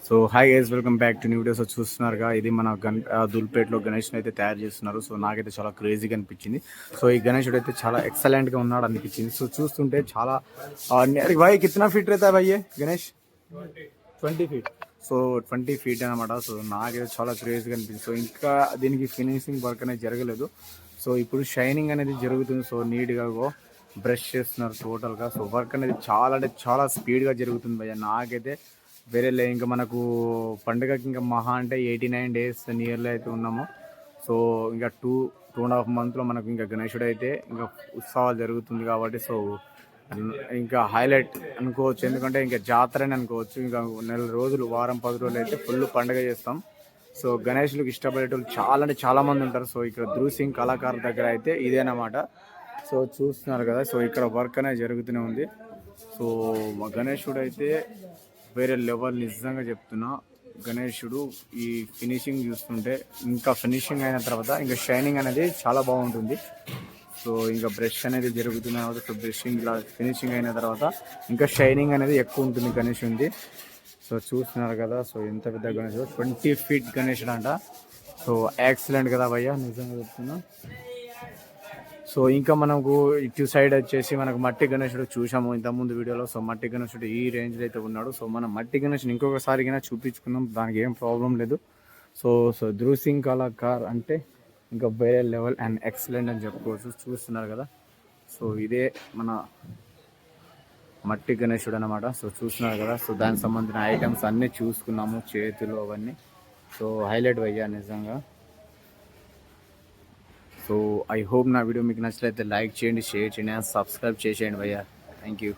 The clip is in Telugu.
So hi guys, welcome back to new videos. చూస్తున్నారుగా, ఇది మన దుల్పేటలో గణేష్ని అయితే తయారు చేస్తున్నారు. సో నాకైతే చాలా క్రేజీగా అనిపించింది. సో ఈ గణేషుడు అయితే చాలా ఎక్సలెంట్గా ఉన్నాడు అనిపించింది. సో చూస్తుంటే చాలా భాయ్ కిतना ఫీట్ रहता है भाई ये గణేష్? 20 ఫీట్. సో 20 ఫీట్ అనమాట. సో నాకైతే చాలా క్రేజీగా అనిపించింది. సో ఇంకా దీనికి ఫినిషింగ్ వర్క్ అనేది జరగలేదు. సో ఇప్పుడు షైనింగ్ అనేది జరుగుతుంది. సో నీట్గా బ్రష్ చేస్తున్నారు టోటల్గా. సో వర్క్ అనేది చాలా అంటే చాలా స్పీడ్గా జరుగుతుంది భయ్య. నాకైతే వేరే ఇంకా మనకు పండుగకి ఇంకా మహా అంటే 89 డేస్ నియర్లీ అయితే ఉన్నాము. సో ఇంకా 2.5 మంత్లో మనకు ఇంకా గణేశుడు అయితే ఇంకా ఉత్సవాలు జరుగుతుంది కాబట్టి సో ఇంకా హైలైట్ అనుకోవచ్చు. ఎందుకంటే ఇంకా జాతరని అనుకోవచ్చు. ఇంకా నెల రోజులు, వారం 10 రోజులు అయితే ఫుల్ పండుగ చేస్తాం. సో గణేష్లకు ఇష్టపడేటోళ్ళు చాలా అంటే చాలా మంది ఉంటారు. సో ఇక్కడ ధృవ్ కళాకారు దగ్గర అయితే ఇదేనమాట. సో చూస్తున్నారు కదా, సో ఇక్కడ వర్క్ అనేది జరుగుతూనే ఉంది. సో మా గణేశుడు అయితే వేరే లెవెల్, నిజంగా చెప్తున్నా. గణేశుడు ఈ ఫినిషింగ్ చూస్తుంటే, ఇంకా ఫినిషింగ్ అయిన తర్వాత ఇంకా షైనింగ్ అనేది చాలా బాగుంటుంది. సో ఇంకా బ్రష్ అనేది జరుగుతున్న తర్వాత, సో బ్రషింగ్ ఇలా ఫినిషింగ్ అయిన తర్వాత ఇంకా షైనింగ్ అనేది ఎక్కువ ఉంటుంది గణేశుడిది. సో చూస్తున్నారు కదా, సో ఎంత పెద్ద గణేశుడు, 20 ఫీట్ గణేశుడు అంట. సో ఎక్సలెంట్ కదా భయ్య, నిజంగా చెప్తున్నా. సో ఇంకా మనకు ఇటు సైడ్ వచ్చేసి మనకు మట్టి గణేశుడు చూసాము ఇంతకుముందు వీడియోలో. సో మట్టి గణేశుడు ఈ రేంజ్లో అయితే ఉన్నాడు. సో మనం మట్టి గణేశుడు ఇంకొకసారిగా చూపించుకున్నాం, దానికి ఏం ప్రాబ్లం లేదు. సో సో ధృవ్ కళాకార్ అంటే ఇంకా వేరే లెవెల్ అండ్ ఎక్సలెంట్ అని చెప్పుకోవచ్చు. చూస్తున్నారు కదా, సో ఇదే మన మట్టి గణేశుడు అనమాట. సో చూస్తున్నారు కదా, సో దానికి సంబంధించిన ఐటమ్స్ అన్నీ చూసుకున్నాము, చేతులు అవన్నీ. సో హైలైట్ అయ్యా నిజంగా. సో ఐ హోప్ నా వీడియో మీకు నచ్చినట్లయితే లైక్ చేయండి, షేర్ చేయండి, సబ్స్క్రైబ్ చేసేయండి భయ్యా. Thank you.